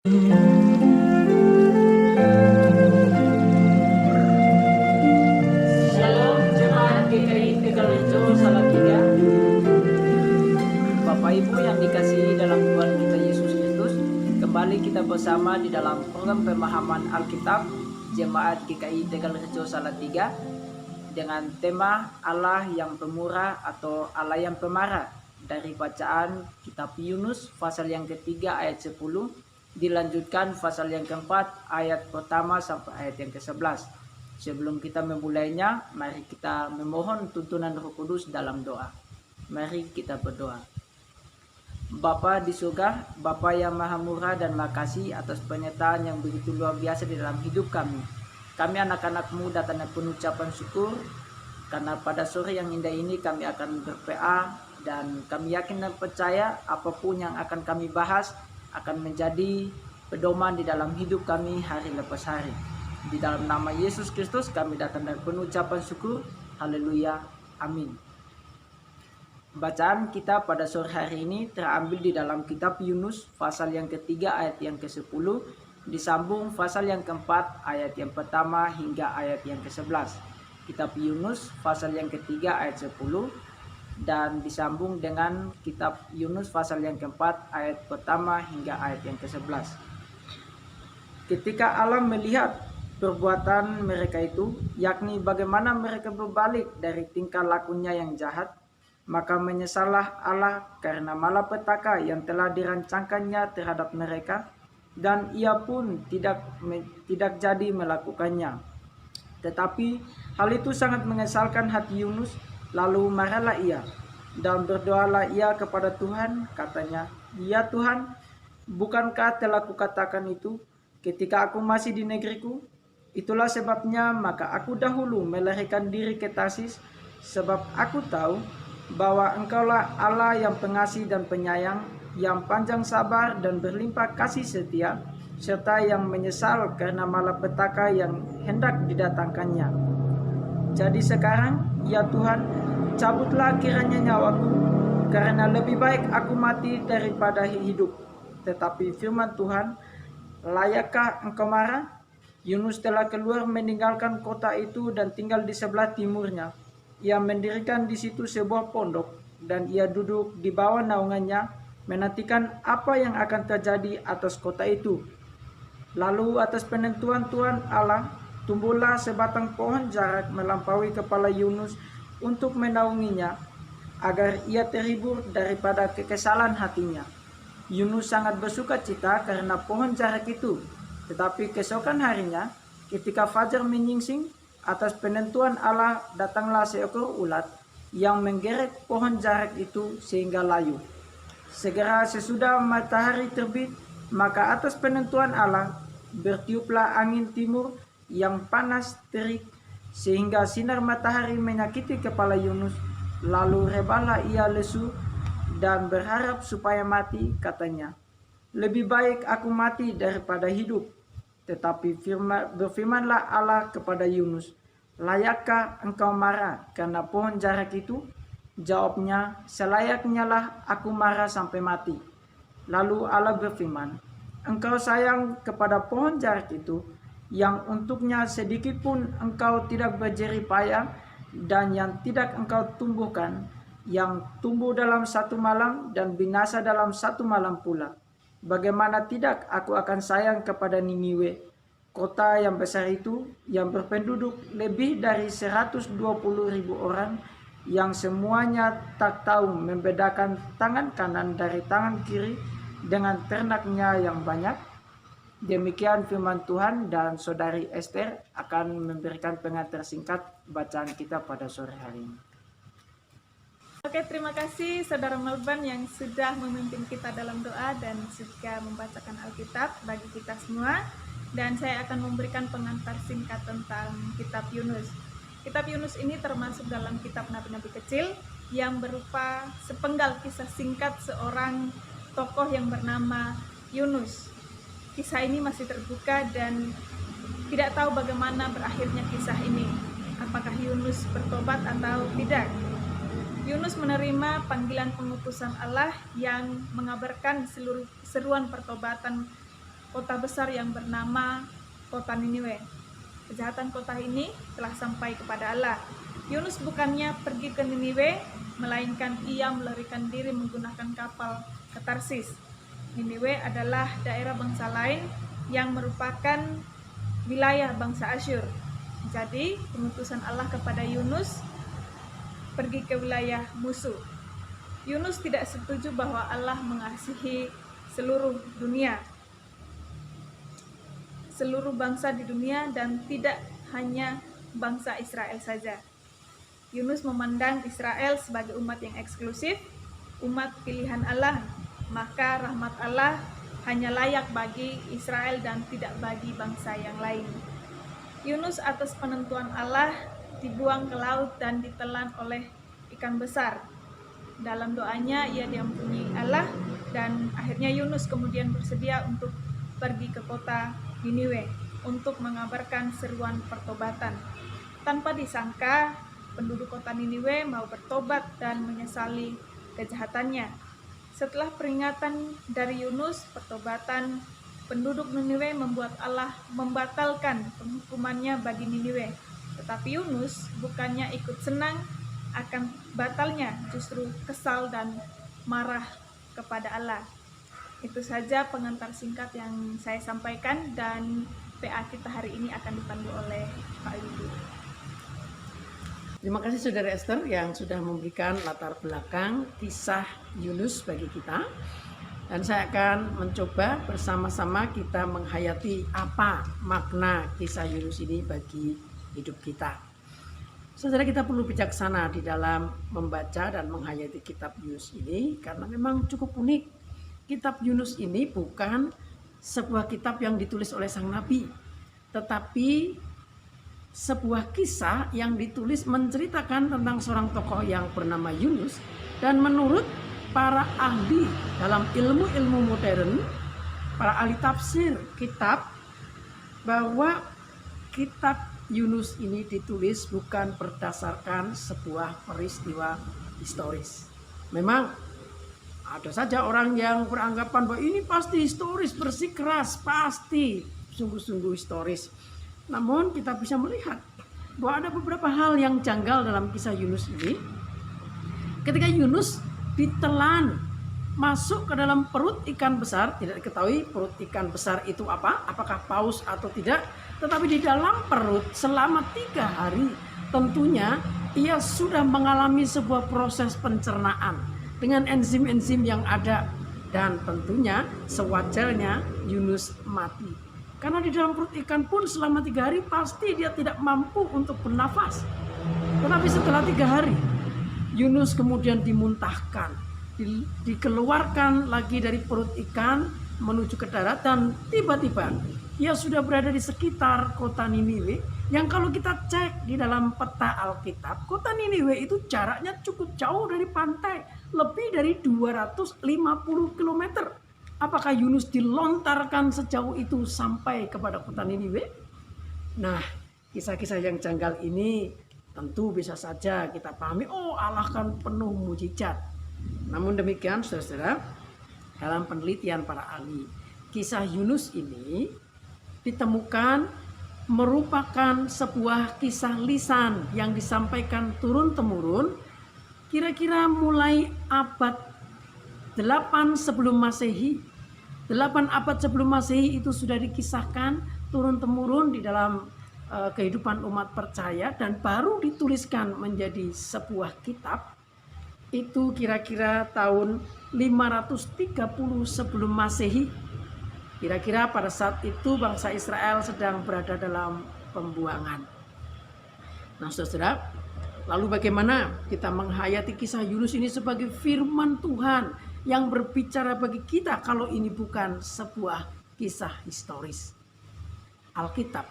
Shalom jemaat GKI Tegalrejo Salatiga. Bapak Ibu yang dikasihi dalam Tuhan kita Yesus Kristus, kembali kita bersama di dalam program pemahaman Alkitab Jemaat GKI Tegalrejo Salatiga dengan tema Allah yang pemurah atau Allah yang pemarah, dari bacaan kitab Yunus pasal yang ketiga ayat 10 dilanjutkan pasal yang keempat ayat pertama sampai ayat yang ke-11. Sebelum kita memulainya, mari kita memohon tuntunan Roh Kudus dalam doa. Mari kita berdoa. Bapa di surga, Bapa yang maha murah dan makasih atas penyertaan yang begitu luar biasa di dalam hidup kami. Kami anak-anak-Mu datang dengan penuh ucapan syukur, karena pada sore yang indah ini kami akan berPA, dan kami yakin dan percaya apapun yang akan kami bahas akan menjadi pedoman di dalam hidup kami hari lepas hari. Di dalam nama Yesus Kristus kami datang dengan penuh ucapan syukur. Haleluya. Amin. Bacaan kita pada sore hari ini terambil di dalam kitab Yunus pasal yang ketiga ayat yang ke-10, disambung pasal yang keempat ayat yang pertama hingga ayat yang ke-11. Kitab Yunus pasal yang ketiga ayat 10 dan disambung dengan kitab Yunus pasal yang keempat ayat pertama hingga ayat yang ke-11. Ketika Allah melihat perbuatan mereka itu, yakni bagaimana mereka berbalik dari tingkah lakunya yang jahat, maka menyesallah Allah karena malapetaka yang telah dirancangkannya terhadap mereka, dan ia pun tidak jadi melakukannya. Tetapi hal itu sangat mengesalkan hati Yunus. Lalu marahlah ia dan berdoalah ia kepada Tuhan, katanya, "Ya Tuhan, bukankah telah kukatakan itu ketika aku masih di negeriku? Itulah sebabnya maka aku dahulu melarikan diri ke Tarsis, sebab aku tahu bahwa Engkaulah Allah yang pengasih dan penyayang, yang panjang sabar dan berlimpah kasih setia, serta yang menyesal karena malapetaka yang hendak didatangkannya. Jadi sekarang, ya Tuhan, cabutlah kiranya nyawaku, karena lebih baik aku mati daripada hidup." Tetapi firman Tuhan, "Layakkah engkau marah?" Yunus telah keluar meninggalkan kota itu dan tinggal di sebelah timurnya. Ia mendirikan di situ sebuah pondok, dan ia duduk di bawah naungannya, menantikan apa yang akan terjadi atas kota itu. Lalu atas penentuan Tuhan Allah, tumbuhlah sebatang pohon jarak melampaui kepala Yunus untuk menaunginya, agar ia terhibur daripada kekesalan hatinya. Yunus sangat bersuka cita karena pohon jarak itu. Tetapi keesokan harinya, ketika fajar menyingsing, atas penentuan Allah datanglah seekor ulat yang menggeret pohon jarak itu sehingga layu. Segera sesudah matahari terbit, maka atas penentuan Allah bertiuplah angin timur yang panas terik, sehingga sinar matahari menyakiti kepala Yunus. Lalu rebalah ia lesu dan berharap supaya mati, katanya, "Lebih baik aku mati daripada hidup." Tetapi berfirmanlah Allah kepada Yunus, "Layakkah engkau marah karena pohon jarak itu?" Jawabnya, "Selayaknya lah aku marah sampai mati." Lalu Allah berfirman, "Engkau sayang kepada pohon jarak itu, yang untuknya sedikit pun engkau tidak berjerih payah, dan yang tidak engkau tumbuhkan, yang tumbuh dalam satu malam dan binasa dalam satu malam pula. Bagaimana tidak aku akan sayang kepada Niniwe, kota yang besar itu, yang berpenduduk lebih dari 120.000 orang, yang semuanya tak tahu membedakan tangan kanan dari tangan kiri, dengan ternaknya yang banyak." Demikian firman Tuhan, dan Saudari Esther akan memberikan pengantar singkat bacaan kita pada sore hari ini. Oke, terima kasih Saudara Melban yang sudah memimpin kita dalam doa dan juga membacakan Alkitab bagi kita semua. Dan saya akan memberikan pengantar singkat tentang kitab Yunus. Kitab Yunus ini termasuk dalam kitab nabi-nabi kecil yang berupa sepenggal kisah singkat seorang tokoh yang bernama Yunus. Kisah ini masih terbuka dan tidak tahu bagaimana berakhirnya kisah ini. Apakah Yunus bertobat atau tidak? Yunus menerima panggilan pengutusan Allah yang mengabarkan seruan pertobatan kota besar yang bernama kota Niniwe. Kejahatan kota ini telah sampai kepada Allah. Yunus bukannya pergi ke Niniwe, melainkan ia melarikan diri menggunakan kapal ke Tarsis. Niniwe adalah daerah bangsa lain yang merupakan wilayah bangsa Asyur. Jadi, pengutusan Allah kepada Yunus pergi ke wilayah musuh. Yunus tidak setuju bahwa Allah mengasihi seluruh dunia, seluruh bangsa di dunia, dan tidak hanya bangsa Israel saja. Yunus memandang Israel sebagai umat yang eksklusif, umat pilihan Allah, maka rahmat Allah hanya layak bagi Israel dan tidak bagi bangsa yang lain. Yunus atas penentuan Allah dibuang ke laut dan ditelan oleh ikan besar. Dalam doanya ia diampuni Allah, dan akhirnya Yunus kemudian bersedia untuk pergi ke kota Niniwe untuk mengabarkan seruan pertobatan. Tanpa disangka, penduduk kota Niniwe mau bertobat dan menyesali kejahatannya. Setelah peringatan dari Yunus, pertobatan penduduk Niniwe membuat Allah membatalkan penghukumannya bagi Niniwe. Tetapi Yunus bukannya ikut senang akan batalnya, justru kesal dan marah kepada Allah. Itu saja pengantar singkat yang saya sampaikan, dan PA kita hari ini akan dipandu oleh Pak Widu. Terima kasih Saudara Esther yang sudah memberikan latar belakang kisah Yunus bagi kita. Dan saya akan mencoba bersama-sama kita menghayati apa makna kisah Yunus ini bagi hidup kita. Saudara, kita perlu bijaksana di dalam membaca dan menghayati kitab Yunus ini karena memang cukup unik. Kitab Yunus ini bukan sebuah kitab yang ditulis oleh sang nabi, tetapi sebuah kisah yang ditulis menceritakan tentang seorang tokoh yang bernama Yunus. Dan menurut para ahli dalam ilmu-ilmu modern, para ahli tafsir kitab, bahwa kitab Yunus ini ditulis bukan berdasarkan sebuah peristiwa historis. Memang ada saja orang yang beranggapan bahwa ini pasti historis, bersikeras, pasti sungguh-sungguh historis. Namun kita bisa melihat bahwa ada beberapa hal yang janggal dalam kisah Yunus ini. Ketika Yunus ditelan masuk ke dalam perut ikan besar, tidak diketahui perut ikan besar itu apa, apakah paus atau tidak, tetapi di dalam perut selama 3 hari tentunya ia sudah mengalami sebuah proses pencernaan dengan enzim-enzim yang ada, dan tentunya sewajarnya Yunus mati. Karena di dalam perut ikan pun selama 3 hari pasti dia tidak mampu untuk bernafas. Tetapi setelah 3 hari Yunus kemudian dimuntahkan, dikeluarkan lagi dari perut ikan menuju ke darat, dan tiba-tiba ia sudah berada di sekitar kota Niniwe, yang kalau kita cek di dalam peta Alkitab, kota Niniwe itu jaraknya cukup jauh dari pantai, lebih dari 250 km. Apakah Yunus dilontarkan sejauh itu sampai kepada kota Niniwe? Nah, kisah-kisah yang janggal ini tentu bisa saja kita pahami, oh Allah kan penuh mujizat. Namun demikian saudara, dalam penelitian para ahli, kisah Yunus ini ditemukan merupakan sebuah kisah lisan yang disampaikan turun-temurun kira-kira mulai abad 8 sebelum Masehi. 8 abad sebelum Masehi itu sudah dikisahkan turun-temurun di dalam kehidupan umat percaya, dan baru dituliskan menjadi sebuah kitab itu kira-kira tahun 530 sebelum Masehi. Kira-kira pada saat itu bangsa Israel sedang berada dalam pembuangan. Nah saudara, lalu bagaimana kita menghayati kisah Yunus ini sebagai firman Tuhan yang berbicara bagi kita kalau ini bukan sebuah kisah historis? Alkitab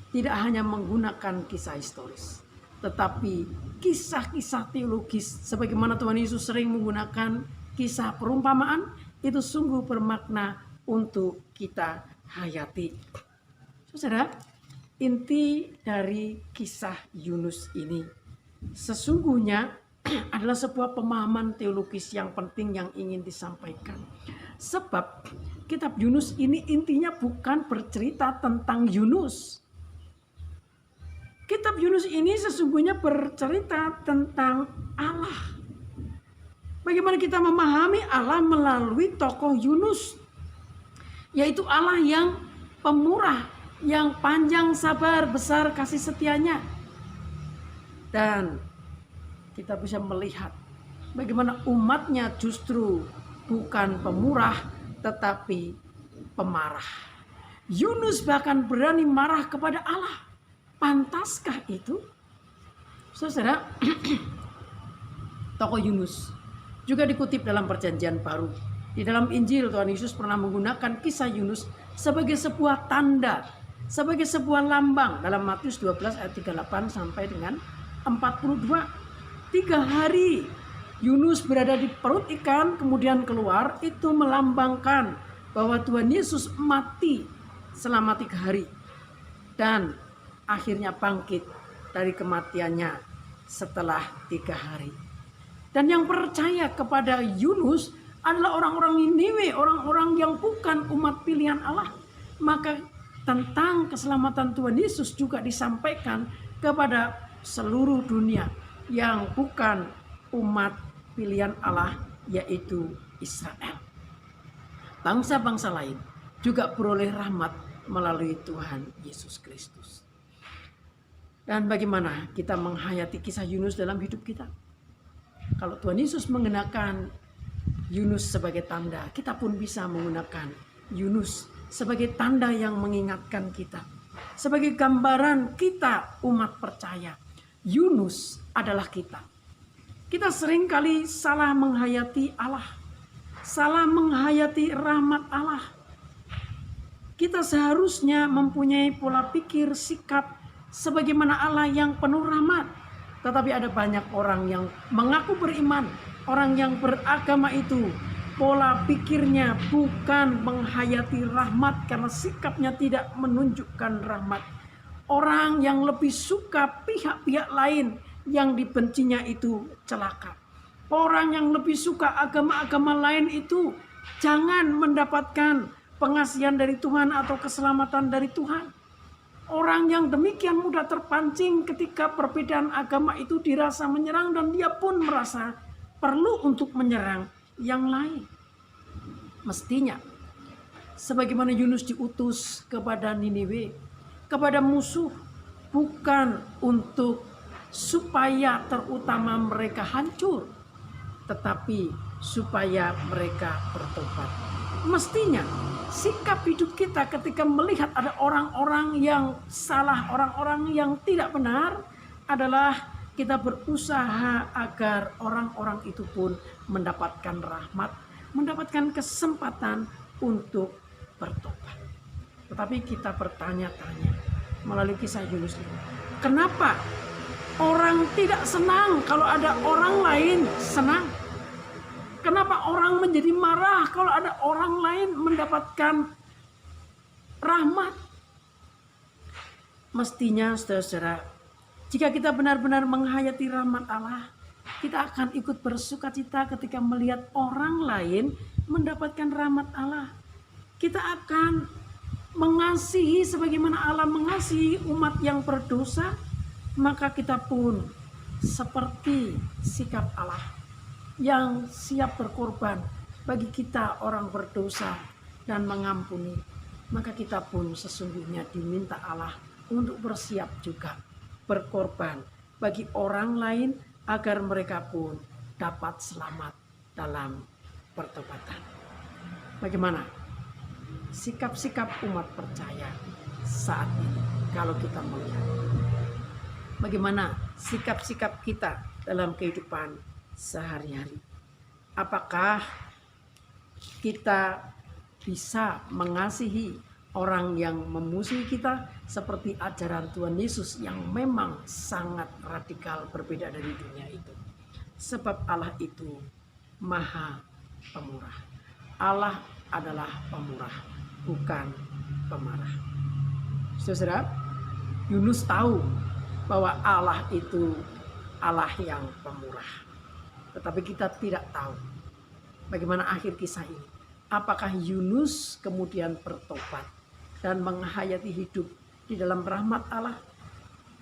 tidak hanya menggunakan kisah historis, tetapi kisah-kisah teologis sebagaimana Tuhan Yesus sering menggunakan kisah perumpamaan, itu sungguh bermakna untuk kita hayati. Saudara, inti dari kisah Yunus ini sesungguhnya adalah sebuah pemahaman teologis yang penting yang ingin disampaikan. Sebab kitab Yunus ini intinya bukan bercerita tentang Yunus. Kitab Yunus ini sesungguhnya bercerita tentang Allah. Bagaimana kita memahami Allah melalui tokoh Yunus, yaitu Allah yang pemurah, yang panjang sabar, besar kasih setianya. Dan kita bisa melihat bagaimana umatnya justru bukan pemurah tetapi pemarah. Yunus bahkan berani marah kepada Allah. Pantaskah itu? Saudara, tokoh Yunus juga dikutip dalam Perjanjian Baru. Di dalam Injil Tuhan Yesus pernah menggunakan kisah Yunus sebagai sebuah tanda, sebagai sebuah lambang dalam Matius 12 ayat 38 sampai dengan 42. 3 hari Yunus berada di perut ikan kemudian keluar, itu melambangkan bahwa Tuhan Yesus mati selama 3 hari dan akhirnya bangkit dari kematiannya setelah 3 hari. Dan yang percaya kepada Yunus adalah orang-orang Niniwe, orang-orang yang bukan umat pilihan Allah. Maka tentang keselamatan Tuhan Yesus juga disampaikan kepada seluruh dunia yang bukan umat pilihan Allah, yaitu Israel. Bangsa-bangsa lain juga beroleh rahmat melalui Tuhan Yesus Kristus. Dan bagaimana kita menghayati kisah Yunus dalam hidup kita? Kalau Tuhan Yesus mengenakan Yunus sebagai tanda, kita pun bisa menggunakan Yunus sebagai tanda yang mengingatkan kita. Sebagai gambaran kita umat percaya, Yunus adalah kita. Kita seringkali salah menghayati Allah, salah menghayati rahmat Allah. Kita seharusnya mempunyai pola pikir, sikap sebagaimana Allah yang penuh rahmat. Tetapi ada banyak orang yang mengaku beriman, orang yang beragama itu pola pikirnya bukan menghayati rahmat karena sikapnya tidak menunjukkan rahmat. Orang yang lebih suka pihak-pihak lain yang dibencinya itu celaka. Orang yang lebih suka agama-agama lain itu jangan mendapatkan pengasihan dari Tuhan atau keselamatan dari Tuhan. Orang yang demikian mudah terpancing ketika perbedaan agama itu dirasa menyerang dan dia pun merasa perlu untuk menyerang yang lain. Mestinya sebagaimana Yunus diutus kepada Niniwe, kepada musuh, bukan untuk supaya terutama mereka hancur, tetapi supaya mereka bertobat. Mestinya sikap hidup kita ketika melihat ada orang-orang yang salah, orang-orang yang tidak benar, adalah kita berusaha agar orang-orang itu pun mendapatkan rahmat, mendapatkan kesempatan untuk bertobat. Tetapi kita bertanya-tanya melalui kisah Yunus ini, kenapa orang tidak senang kalau ada orang lain senang? Kenapa orang menjadi marah kalau ada orang lain mendapatkan rahmat? Mestinya saudara-saudara, jika kita benar-benar menghayati rahmat Allah, kita akan ikut bersukacita ketika melihat orang lain mendapatkan rahmat Allah. Kita akan mengasihi sebagaimana Allah mengasihi umat yang berdosa, maka kita pun seperti sikap Allah yang siap berkorban bagi kita orang berdosa dan mengampuni. Maka kita pun sesungguhnya diminta Allah untuk bersiap juga berkorban bagi orang lain agar mereka pun dapat selamat dalam pertobatan. Bagaimana sikap-sikap umat percaya saat ini kalau kita melihat? Bagaimana sikap-sikap kita dalam kehidupan sehari-hari? Apakah kita bisa mengasihi orang yang memusuhi kita seperti ajaran Tuhan Yesus yang memang sangat radikal berbeda dari dunia itu? Sebab Allah itu Maha Pemurah. Allah adalah pemurah, bukan pemarah. Saudara, Yunus tahu bahwa Allah itu Allah yang pemurah. Tetapi kita tidak tahu bagaimana akhir kisah ini. apakah Yunus kemudian bertobat dan menghayati hidup di dalam rahmat Allah,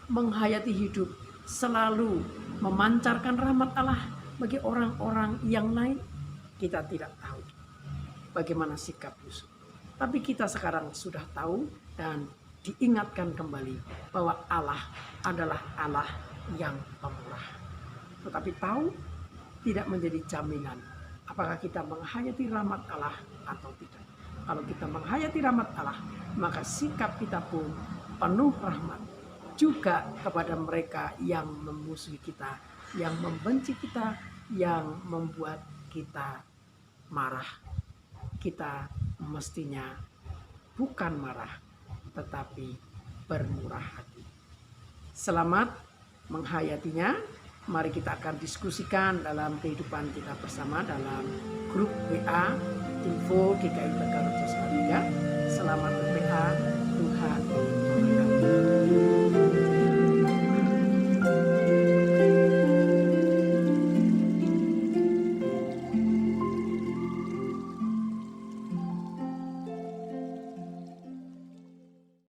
menghayati hidup selalu memancarkan rahmat Allah bagi orang-orang yang lain? Kita tidak tahu bagaimana sikap Yusuf. Tapi kita sekarang sudah tahu dan diingatkan kembali bahwa Allah adalah Allah yang pemurah. Tetapi tahu tidak menjadi jaminan apakah kita menghayati rahmat Allah atau tidak. Kalau kita menghayati rahmat Allah, maka sikap kita pun penuh rahmat juga kepada mereka yang memusuhi kita, yang membenci kita, yang membuat kita marah. Kita mestinya bukan marah, tetapi bermurah hati. Selamat menghayatinya. Mari kita akan diskusikan dalam kehidupan kita bersama dalam grup WA Info GKI Tegar Rejo Salatiga. Selamat